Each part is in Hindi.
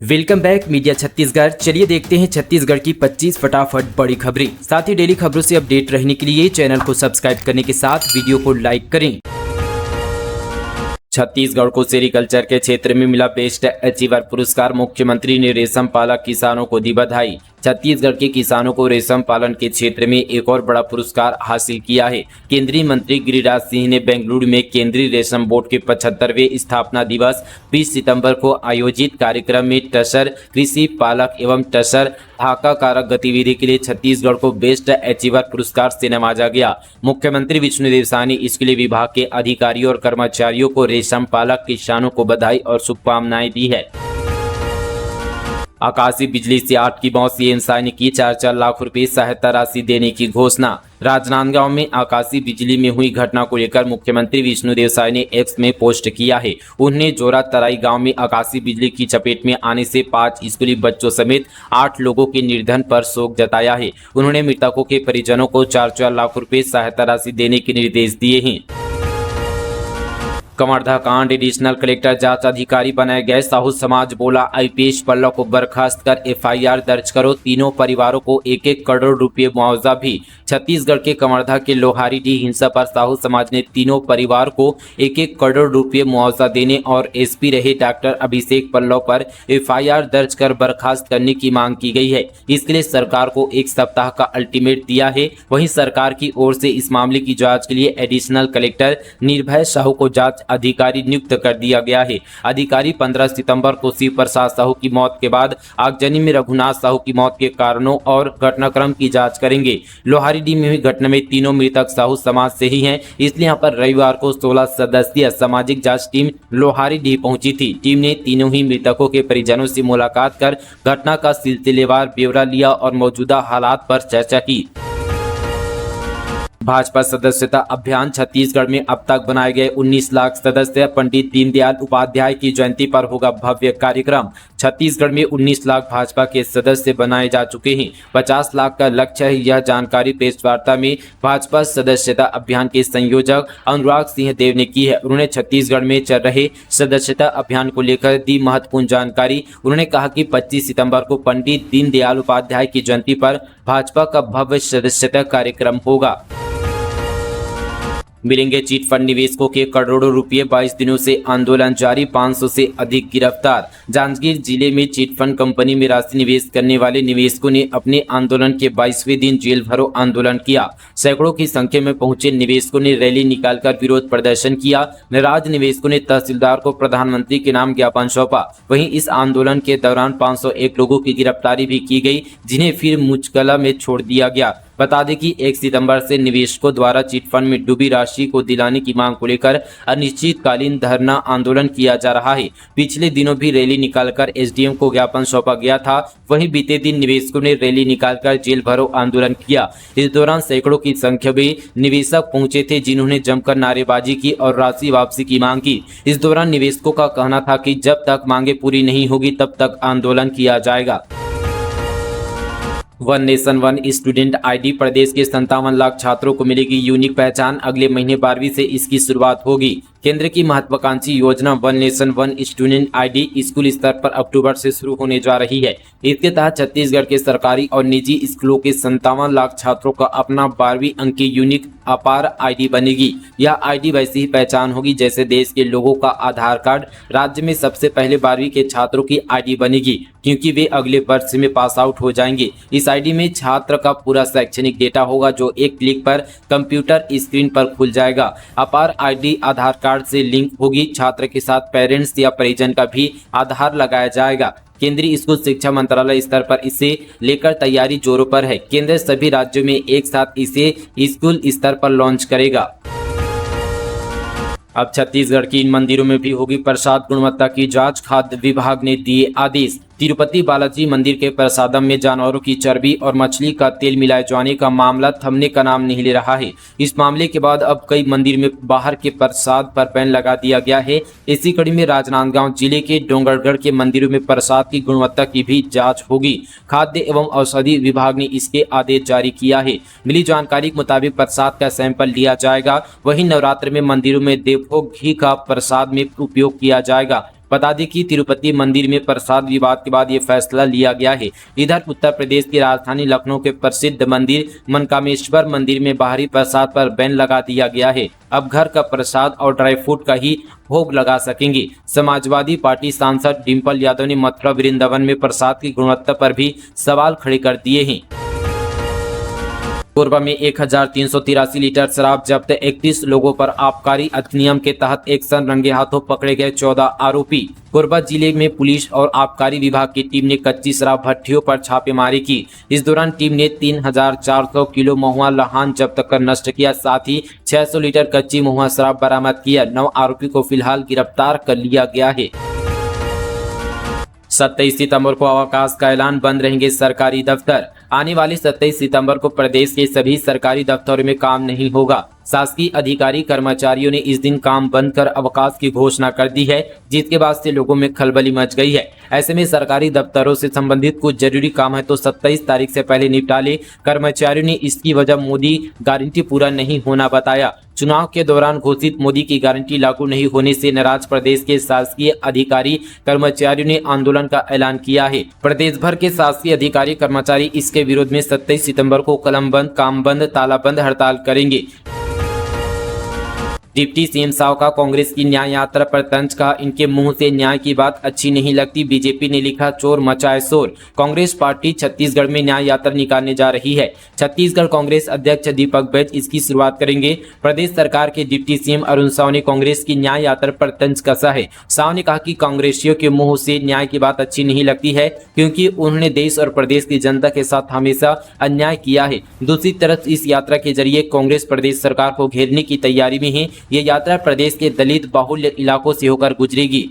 Welcome back media Chhattisgarh. चलिए देखते हैं छत्तीसगढ़ की 25 फटाफट बड़ी खबरें। साथ ही डेली खबरों से अपडेट रहने के लिए चैनल को सब्सक्राइब करने के साथ वीडियो को लाइक करें। छत्तीसगढ़ को सेरिकल्चर के क्षेत्र में मिला बेस्ट अचीवर पुरस्कार। मुख्यमंत्री ने रेशम पालक किसानों को दी बधाई। छत्तीसगढ़ के किसानों को रेशम पालन के क्षेत्र में एक और बड़ा पुरस्कार हासिल किया है। केंद्रीय मंत्री गिरिराज सिंह ने बेंगलुरु में केंद्रीय रेशम बोर्ड के 75वें स्थापना दिवस 20 सितंबर को आयोजित कार्यक्रम में टसर कृषि पालक एवं टसर धाका कारक गतिविधि के लिए छत्तीसगढ़ को बेस्ट अचीवर पुरस्कार से नवाजा गया। मुख्यमंत्री विष्णुदेव साय ने इसके लिए विभाग के अधिकारियों और कर्मचारियों को रेशम पालक किसानों को बधाई और शुभकामनाएं दी है। आकाशीय बिजली से 8 की मौत। सीएम साय ने की 4 लाख रुपए सहायता राशि देने की घोषणा। राजनांदगांव में आकाशीय बिजली में हुई घटना को लेकर मुख्यमंत्री विष्णुदेव साय ने एक्स में पोस्ट किया है। उन्होंने जोरा तराई गांव में आकाशीय बिजली की चपेट में आने से 5 स्कूली बच्चों समेत 8 लोगों के निर्धन पर शोक जताया है। उन्होंने मृतकों के परिजनों को 4 लाख रुपए सहायता राशि देने के निर्देश दिए हैं। कवर्धा कांड एडिशनल कलेक्टर जांच अधिकारी बनाए गए। साहू समाज बोला आईपीएस पल्लव को बर्खास्त कर एफआईआर दर्ज करो। तीनों परिवारों को 1-1 करोड़ रुपए मुआवजा भी। छत्तीसगढ़ के कवर्धा के लोहारीडीह हिंसा पर साहू समाज ने तीनों परिवार को 1-1 करोड़ रुपए मुआवजा देने और एसपी रहे डॉक्टर अभिषेक पल्लव पर एफआईआर दर्ज कर बर्खास्त करने की मांग की गई है। इसके लिए सरकार को 1 सप्ताह का अल्टीमेट दिया है। वहीं सरकार की ओर से इस मामले की जांच के लिए एडिशनल कलेक्टर निर्भय साहू को जांच अधिकारी नियुक्त कर दिया गया है। अधिकारी 15 सितंबर को शिव प्रसाद साहू की मौत के बाद आगजनी में रघुनाथ साहू की मौत के कारणों और घटनाक्रम की जांच करेंगे। लोहारीडीह में हुई घटना में तीनों मृतक साहू समाज से ही हैं, इसलिए यहां पर रविवार को 16 सदस्यीय सामाजिक जांच टीम लोहारीडीह पहुंची थी। टीम ने तीनों ही मृतकों के परिजनों से मुलाकात कर घटना का सिलसिलेवार ब्यौरा लिया और मौजूदा हालात पर चर्चा की। भाजपा सदस्यता अभियान। छत्तीसगढ़ में अब तक बनाए गए 19 लाख सदस्य। पंडित दीनदयाल उपाध्याय की जयंती पर होगा भव्य कार्यक्रम। छत्तीसगढ़ में 19 लाख भाजपा के सदस्य बनाए जा चुके हैं। 50 लाख का लक्ष्य है। यह जानकारी प्रेस वार्ता में भाजपा सदस्यता अभियान के संयोजक अनुराग सिंह देव ने की है। उन्होंने छत्तीसगढ़ में चल रहे सदस्यता अभियान को लेकर दी महत्वपूर्ण जानकारी। उन्होंने कहा कि 25 सितंबर को पंडित दीनदयाल उपाध्याय की जयंती पर भाजपा का भव्य सदस्यता कार्यक्रम होगा। मिलेंगे चिट फंड निवेशकों के करोड़ों रुपए। 22 दिनों से आंदोलन जारी। 500 से अधिक गिरफ्तार। जांजगीर जिले में चिट फंड कंपनी में राशि निवेश करने वाले निवेशकों ने अपने आंदोलन के 22वें दिन जेल भरो आंदोलन किया। सैकड़ों की संख्या में पहुंचे निवेशकों ने रैली निकालकर विरोध प्रदर्शन किया। नाराज निवेशकों ने तहसीलदार को प्रधानमंत्री के नाम ज्ञापन सौंपा। वहीं इस आंदोलन के दौरान 501 लोगों की गिरफ्तारी भी की गई, जिन्हें फिर मुचकला में छोड़ दिया गया। बता दें कि 1 सितंबर से निवेशकों द्वारा चिट फंड में डूबी राशि को दिलाने की मांग को लेकर अनिश्चितकालीन धरना आंदोलन किया जा रहा है। पिछले दिनों भी रैली निकालकर एसडीएम को ज्ञापन सौंपा गया था। वहीं बीते दिन निवेशकों ने रैली निकालकर जेल भरो आंदोलन किया। इस दौरान सैकड़ों की संख्या में निवेशक पहुंचे थे, जिन्होंने जमकर नारेबाजी की और राशि वापसी की मांग की। इस दौरान निवेशकों का कहना था कि जब तक मांगे पूरी नहीं होगी तब तक आंदोलन किया जाएगा। One nation one student ID. प्रदेश के 57 लाख छात्रों को मिलेगी यूनिक पहचान। अगले महीने 12वीं से इसकी शुरुआत होगी। केंद्र की महत्वाकांक्षी योजना one nation one student ID school स्तर पर अक्टूबर से शुरू होने जा रही है। इसके तहत छत्तीसगढ़ के सरकारी और निजी स्कूलों के 57 लाख छात्रों का अपना 12वीं अंक की यूनिक अपार आईडी बनेगी। यह आईडी वैसी ही पहचान होगी जैसे देश के लोगों का आधार कार्ड। राज्य में सबसे पहले 12वीं के छात्रों की आईडी बनेगी, क्योंकि वे अगले वर्ष में पास आउट हो जाएंगे। इस आईडी में छात्र का पूरा शैक्षणिक डेटा होगा, जो एक क्लिक पर कंप्यूटर स्क्रीन पर खुल जाएगा। अपार आईडी आधार कार्ड से लिंक होगी। छात्र के साथ पेरेंट्स या परिजन का भी आधार लगाया जाएगा। केंद्रीय स्कूल शिक्षा मंत्रालय स्तर पर इसे लेकर तैयारी जोरों पर है। केंद्र सभी राज्यों में एक साथ इसे स्कूल स्तर पर लॉन्च करेगा। अब छत्तीसगढ़ की इन मंदिरों में भी होगी प्रसाद गुणवत्ता की जांच। खाद्य विभाग ने दिए आदेश। तिरुपति बालाजी मंदिर के प्रसादम में जानवरों की चर्बी और मछली का तेल मिलाए जाने का मामला थमने का नाम नहीं ले रहा है। इस मामले के बाद अब कई मंदिर में बाहर के प्रसाद पर बैन लगा दिया गया है। इसी कड़ी में राजनांदगांव जिले के डोंगरगढ़ के मंदिरों में प्रसाद की गुणवत्ता की भी जांच होगी। खाद्य एवं औषधि विभाग ने इसके आदेश जारी किया है। मिली जानकारी के मुताबिक प्रसाद का सैंपल लिया जाएगा। वहीं नवरात्र में मंदिरों में देवभोग घी का प्रसाद में उपयोग किया जाएगा। बता दें कि तिरुपति मंदिर में प्रसाद विवाद के बाद ये फैसला लिया गया है। इधर उत्तर प्रदेश की राजधानी लखनऊ के प्रसिद्ध मंदिर मनकामेश्वर मंदिर में बाहरी प्रसाद पर बैन लगा दिया गया है। अब घर का प्रसाद और ड्राई फ्रूट का ही भोग लगा सकेंगे। समाजवादी पार्टी सांसद डिंपल यादव ने मथुरा वृंदावन में प्रसाद की गुणवत्ता पर भी सवाल खड़े कर दिए हैं। कोरबा में 1383 लीटर शराब जब्त, 31 लोगों पर आबकारी अधिनियम के तहत एक्शन, रंगे हाथों पकड़े गए 14 आरोपी। कोरबा जिले में पुलिस और आबकारी विभाग की टीम ने कच्ची शराब भट्टियों पर छापेमारी की। इस दौरान टीम ने 3400 किलो महुआ लहान जब्त कर नष्ट किया, साथ ही 600 लीटर कच्ची महुआ शराब बरामद किया। 9 आरोपी को फिलहाल गिरफ्तार कर लिया गया है। 27 सितंबर को अवकाश का ऐलान, बंद रहेंगे सरकारी दफ्तर। आने वाले 27 सितंबर को प्रदेश के सभी सरकारी दफ्तरों में काम नहीं होगा। शासकीय अधिकारी कर्मचारियों ने इस दिन काम बंद कर अवकाश की घोषणा कर दी है, जिसके बाद से लोगों में खलबली मच गई है। ऐसे में सरकारी दफ्तरों से संबंधित कुछ जरूरी काम है तो 27 तारीख से पहले निपटा ले। कर्मचारियों ने इसकी वजह मोदी गारंटी पूरा नहीं होना बताया। चुनाव के दौरान घोषित मोदी की गारंटी लागू नहीं होने से नाराज प्रदेश के शासकीय अधिकारी कर्मचारियों ने आंदोलन का ऐलान किया है। प्रदेश भर के शासकीय अधिकारी कर्मचारी इसके विरोध में 27 सितंबर को कलम बंद, काम बंद, ताला बंद हड़ताल करेंगे। डिप्टी सीएम साव का कांग्रेस की न्याय यात्रा पर तंज, कहा इनके मुंह से न्याय की बात अच्छी नहीं लगती। बीजेपी ने लिखा, चोर मचाए शोर। कांग्रेस पार्टी छत्तीसगढ़ में न्याय यात्रा निकालने जा रही है। छत्तीसगढ़ कांग्रेस अध्यक्ष दीपक बैज इसकी शुरुआत करेंगे। प्रदेश सरकार के डिप्टी सीएम अरुण साव ने कांग्रेस की न्याय यात्रा पर तंज कसा है। साव ने कहा कि कांग्रेसियों के मुंह से न्याय की बात अच्छी नहीं लगती है, क्योंकि उन्होंने देश और प्रदेश की जनता के साथ हमेशा अन्याय किया है। दूसरी तरफ इस यात्रा के जरिए कांग्रेस प्रदेश सरकार को घेरने की तैयारी में है। ये यात्रा प्रदेश के दलित बाहुल्य इलाकों से होकर गुजरेगी।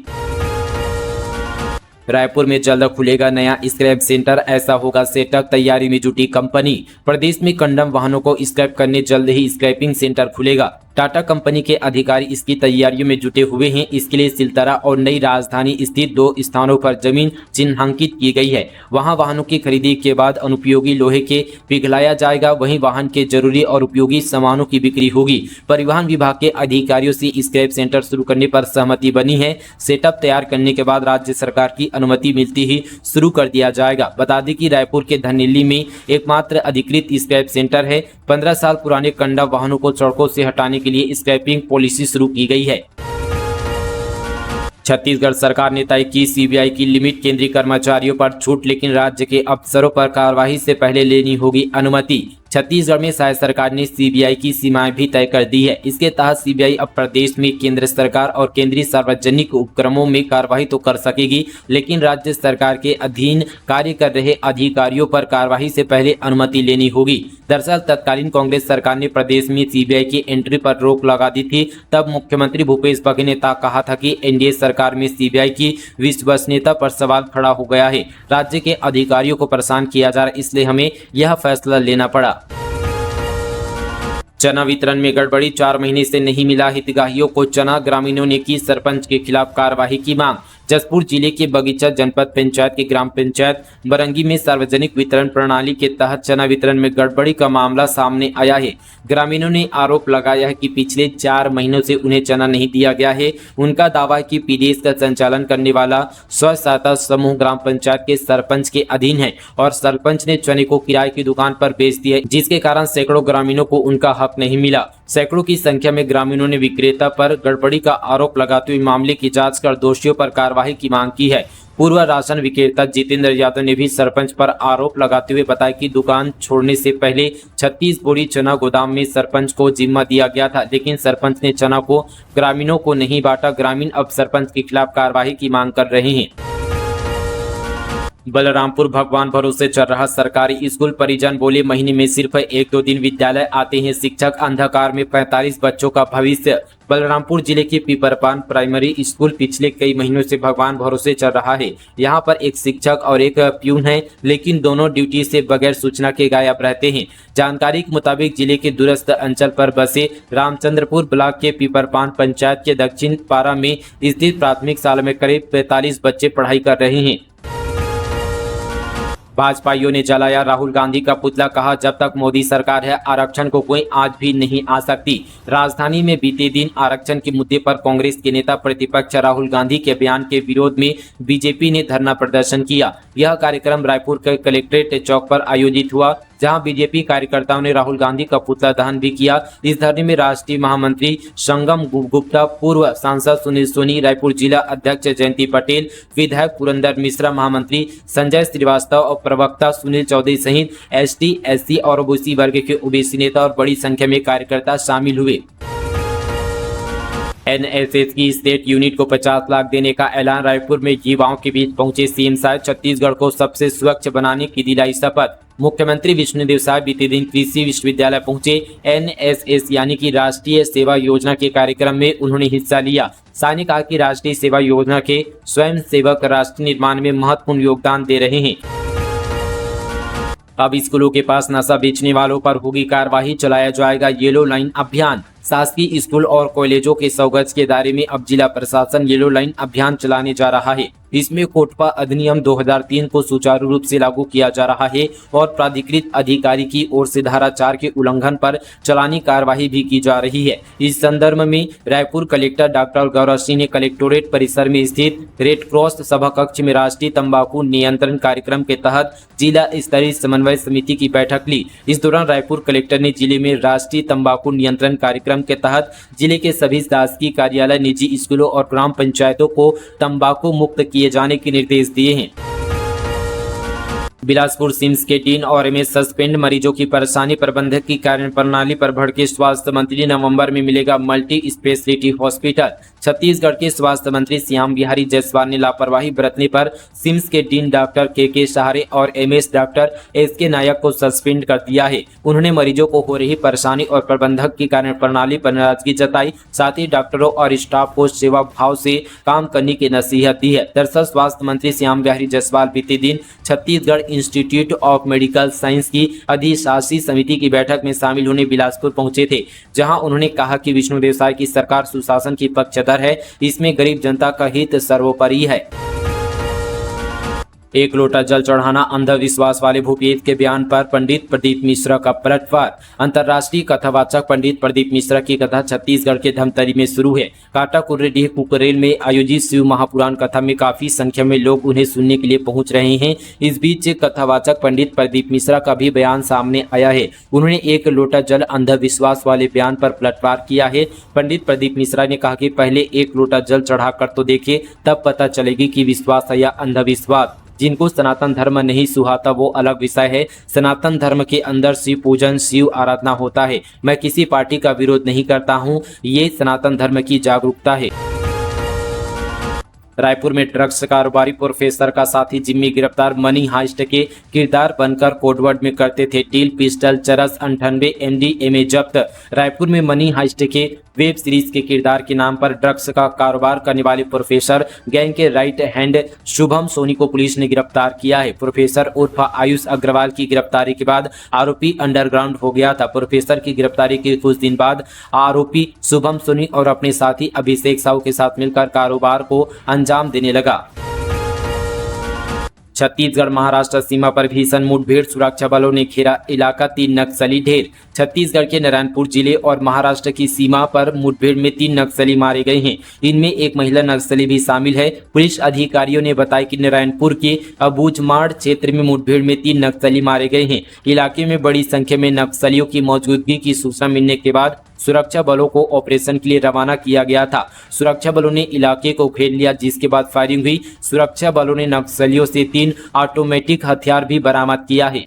रायपुर में जल्द खुलेगा नया स्क्रैप सेंटर, ऐसा होगा सेटअप, तैयारी में जुटी कंपनी। प्रदेश में कंडम वाहनों को स्क्रैप करने जल्द ही स्क्रैपिंग सेंटर खुलेगा। टाटा कंपनी के अधिकारी इसकी तैयारियों में जुटे हुए हैं। इसके लिए सिलतरा और नई राजधानी स्थित 2 स्थानों पर जमीन चिन्हांकित की गई है। वहां वाहनों की खरीदी के बाद अनुपयोगी लोहे के पिघलाया जाएगा, वहीं वाहन के जरूरी और उपयोगी सामानों की बिक्री होगी। परिवहन विभाग के अधिकारियों से स्क्रैप सेंटर शुरू करने पर सहमति बनी है। सेटअप तैयार करने के बाद राज्य सरकार की अनुमति मिलती ही शुरू कर दिया जाएगा। बता दें कि रायपुर के धनेली में एकमात्र अधिकृत स्क्रैप सेंटर है। 15 साल पुराने कंडम वाहनों को सड़कों से हटाने के लिए स्क्रैपिंग पॉलिसी शुरू की गई है। छत्तीसगढ़ सरकार ने तय की सीबीआई की लिमिट, केंद्रीय कर्मचारियों पर छूट, लेकिन राज्य के अफसरों पर कार्रवाई से पहले लेनी होगी अनुमति। छत्तीसगढ़ में शायद सरकार ने सीबीआई की सीमाएं भी तय कर दी है। इसके तहत सीबीआई अब प्रदेश में केंद्र सरकार और केंद्रीय सार्वजनिक उपक्रमों में कार्रवाई तो कर सकेगी, लेकिन राज्य सरकार के अधीन कार्य कर रहे अधिकारियों पर कार्रवाई से पहले अनुमति लेनी होगी। दरअसल तत्कालीन कांग्रेस सरकार ने प्रदेश में सीबीआई की एंट्री पर रोक लगा दी थी। तब मुख्यमंत्री भूपेश बघेल ने कहा था कि एनडीए सरकार में सीबीआई की विश्वसनीयता पर सवाल खड़ा हो गया है। राज्य के अधिकारियों को परेशान किया जा रहा है, इसलिए हमें यह फैसला लेना पड़ा। चना वितरण में गड़बड़ी, 4 महीने से नहीं मिला हितग्राहियों को चना, ग्रामीणों ने की सरपंच के खिलाफ कार्रवाई की मांग। जसपुर जिले के बगीचा जनपद पंचायत के ग्राम पंचायत बरंगी में सार्वजनिक वितरण प्रणाली के तहत चना वितरण में गड़बड़ी का मामला सामने आया है। ग्रामीणों ने आरोप लगाया है कि पिछले 4 महीनों से उन्हें चना नहीं दिया गया है। उनका दावा है कि पीडीएस का संचालन करने वाला स्व सहायता समूह ग्राम पंचायत के सरपंच के अधीन है और सरपंच ने चने को किराए की दुकान पर बेच दिया, जिसके कारण सैकड़ों ग्रामीणों को उनका हक नहीं मिला। सैकड़ों की संख्या में ग्रामीणों ने विक्रेता पर गड़बड़ी का आरोप लगाते हुए मामले की जांच कर दोषियों पर कार्रवाई की मांग की है। पूर्व राशन विक्रेता जितेंद्र यादव ने भी सरपंच पर आरोप लगाते हुए बताया कि दुकान छोड़ने से पहले 36 बोरी चना गोदाम में सरपंच को जिम्मा दिया गया था, लेकिन सरपंच ने चना को ग्रामीणों को नहीं बांटा। ग्रामीण अब सरपंच के खिलाफ कार्रवाई की मांग कर रहे हैं। बलरामपुर भगवान भरोसे चल रहा सरकारी स्कूल, परिजन बोले महीने में सिर्फ 1-2 दिन विद्यालय आते हैं शिक्षक, अंधकार में 45 बच्चों का भविष्य। बलरामपुर जिले के पीपरपान प्राइमरी स्कूल पिछले कई महीनों से भगवान भरोसे चल रहा है। यहाँ पर एक शिक्षक और एक प्यून है, लेकिन दोनों ड्यूटी से बगैर सूचना के गायब रहते हैं। जानकारी के मुताबिक जिले के दूरस्थ अंचल पर बसे रामचंद्रपुर ब्लॉक के पीपरपान पंचायत के दक्षिण पारा में स्थित प्राथमिक शाला में करीब 45 बच्चे पढ़ाई कर रहे हैं। भाजपाइयों ने जलाया राहुल गांधी का पुतला, कहा जब तक मोदी सरकार है आरक्षण को कोई आज भी नहीं आ सकती। राजधानी में बीते दिन आरक्षण के मुद्दे पर कांग्रेस के नेता प्रतिपक्ष राहुल गांधी के बयान के विरोध में बीजेपी ने धरना प्रदर्शन किया। यह कार्यक्रम रायपुर के कलेक्ट्रेट चौक पर आयोजित हुआ, जहां बीजेपी कार्यकर्ताओं ने राहुल गांधी का पुतला दहन भी किया। इस धरने में राष्ट्रीय महामंत्री संगम गुप्ता, पूर्व सांसद सुनील सोनी, रायपुर जिला अध्यक्ष जयंती पटेल, विधायक पुरंदर मिश्रा, महामंत्री संजय श्रीवास्तव और प्रवक्ता सुनील चौधरी सहित एसटी, एससी और ओबीसी वर्ग के ओबीसी नेता और बड़ी संख्या में कार्यकर्ता शामिल हुए। एनएसएस की स्टेट यूनिट को 50 लाख देने का ऐलान, रायपुर में युवाओं के बीच पहुंचे सीएम साहब, छत्तीसगढ़ को सबसे स्वच्छ बनाने की दिलाई शपथ। मुख्यमंत्री विष्णुदेव साय बीते दिन कृषि विश्वविद्यालय पहुंचे। एनएसएस यानी कि राष्ट्रीय सेवा योजना के कार्यक्रम में उन्होंने हिस्सा लिया। साय ने कहा कि राष्ट्रीय सेवा योजना के स्वयं सेवक राष्ट्र निर्माण में महत्वपूर्ण योगदान दे रहे हैं। अब स्कूलों के पास नशा बेचने वालों पर होगी कार्रवाई, चलाया जाएगा येलो लाइन अभियान। शासकीय स्कूल और कॉलेजों के 100 गज के दायरे में अब जिला प्रशासन येलो लाइन अभियान चलाने जा रहा है। इसमें कोटपा अधिनियम 2003 को सुचारू रूप से लागू किया जा रहा है और प्राधिकृत अधिकारी की ओर से धारा 4 के उल्लंघन पर चलानी कार्रवाई भी की जा रही है। इस संदर्भ में रायपुर कलेक्टर डॉक्टर गौरव सिंह ने कलेक्टोरेट परिसर में स्थित रेड क्रॉस सभा कक्ष में राष्ट्रीय तंबाकू नियंत्रण कार्यक्रम के तहत जिला स्तरीय समन्वय समिति की बैठक ली। इस दौरान रायपुर कलेक्टर ने जिले में राष्ट्रीय तंबाकू नियंत्रण कार्यक्रम के तहत जिले के सभी शासकीय कार्यालय, निजी स्कूलों और ग्राम पंचायतों को तंबाकू मुक्त किए जाने के निर्देश दिए हैं। बिलासपुर सिम्स के डीन और एमएस सस्पेंड, मरीजों की परेशानी प्रबंधक की कार्यप्रणाली पर भड़के स्वास्थ्य मंत्री, नवंबर में मिलेगा मल्टी स्पेशलिटी हॉस्पिटल। छत्तीसगढ़ के स्वास्थ्य मंत्री श्याम बिहारी जायसवाल ने लापरवाही बरतने पर सिम्स के डीन डॉक्टर के सहारे और एमएस डॉक्टर एसके नायक को सस्पेंड कर दिया है। उन्होंने मरीजों को हो रही परेशानी और प्रबंधक की कार्यप्रणाली पर नाराजगी जताई, साथ ही डॉक्टरों और स्टाफ को सेवा भाव से काम करने की नसीहत दी है। दरअसल स्वास्थ्य मंत्री श्याम बिहारी जायसवाल बीते दिन Chhattisgarh institute of medical science की अधिशासी समिति की बैठक में शामिल होने बिलासपुर पहुंचे थे, जहां उन्होंने कहा कि विष्णुदेव साय की सरकार सुशासन की पक्षधर है, इसमें गरीब जनता का हित सर्वोपरि है। एक लोटा जल चढ़ाना अंधविश्वास वाले भूपेश के बयान पर पंडित प्रदीप मिश्रा का पलटवार। अंतर्राष्ट्रीय कथावाचक पंडित प्रदीप मिश्रा की कथा छत्तीसगढ़ के धमतरी में शुरू है। काटा कुर्रेडीह कुकरेल में आयोजित शिव महापुराण कथा में काफी संख्या में लोग उन्हें सुनने के लिए पहुंच रहे हैं। इस बीच कथावाचक पंडित प्रदीप मिश्रा का भी बयान सामने आया है। उन्होंने एक लोटा जल अंधविश्वास वाले बयान पर पलटवार किया है। पंडित प्रदीप मिश्रा ने कहा कि पहले एक लोटा जल चढ़ाकर तो देखे, तब पता चलेगी कि विश्वास है या अंधविश्वास। जिनको सनातन धर्म नहीं सुहाता वो अलग विषय है। सनातन धर्म के अंदर शिव पूजन, शिव आराधना होता है। मैं किसी पार्टी का विरोध नहीं करता हूँ, ये सनातन धर्म की जागरूकता है। रायपुर में ड्रग्स कारोबारी प्रोफेसर का साथी जिम्मी गिरफ्तार, मनी हाइस्ट के किरदार बनकर कोडवर्ड में करते थे डील, पिस्टल, चरस, 98 MDMA जब्त। रायपुर में मनी हाइस्ट के वेब सीरीज के किरदार के नाम पर ड्रग्स का कारोबार करने वाले प्रोफेसर गैंग के राइट हैंड शुभम सोनी को पुलिस ने गिरफ्तार किया है। प्रोफेसर उर्फ आयुष अग्रवाल की गिरफ्तारी के बाद आरोपी अंडरग्राउंड हो गया था। प्रोफेसर की गिरफ्तारी के कुछ दिन बाद आरोपी शुभम सोनी और अपने साथी अभिषेक साहू के साथ मिलकर कारोबार को अंजाम देने लगा। छत्तीसगढ़ महाराष्ट्र सीमा पर भीषण मुठभेड़, सुरक्षा बलों ने घेरा इलाका, 3 नक्सली ढेर। छत्तीसगढ़ के नारायणपुर जिले और महाराष्ट्र की सीमा पर मुठभेड़ में 3 नक्सली मारे गए हैं। इनमें एक महिला नक्सली भी शामिल है। पुलिस अधिकारियों ने बताया कि नारायणपुर के अबूझमाड़ क्षेत्र में मुठभेड़ में 3 नक्सली मारे गए हैं। इलाके में बड़ी संख्या में नक्सलियों की मौजूदगी की सूचना मिलने के बाद सुरक्षा बलों को ऑपरेशन के लिए रवाना किया गया था। सुरक्षा बलों ने इलाके को घेर लिया, जिसके बाद फायरिंग हुई। सुरक्षा बलों ने नक्सलियों से 3 ऑटोमेटिक हथियार भी बरामद किया है।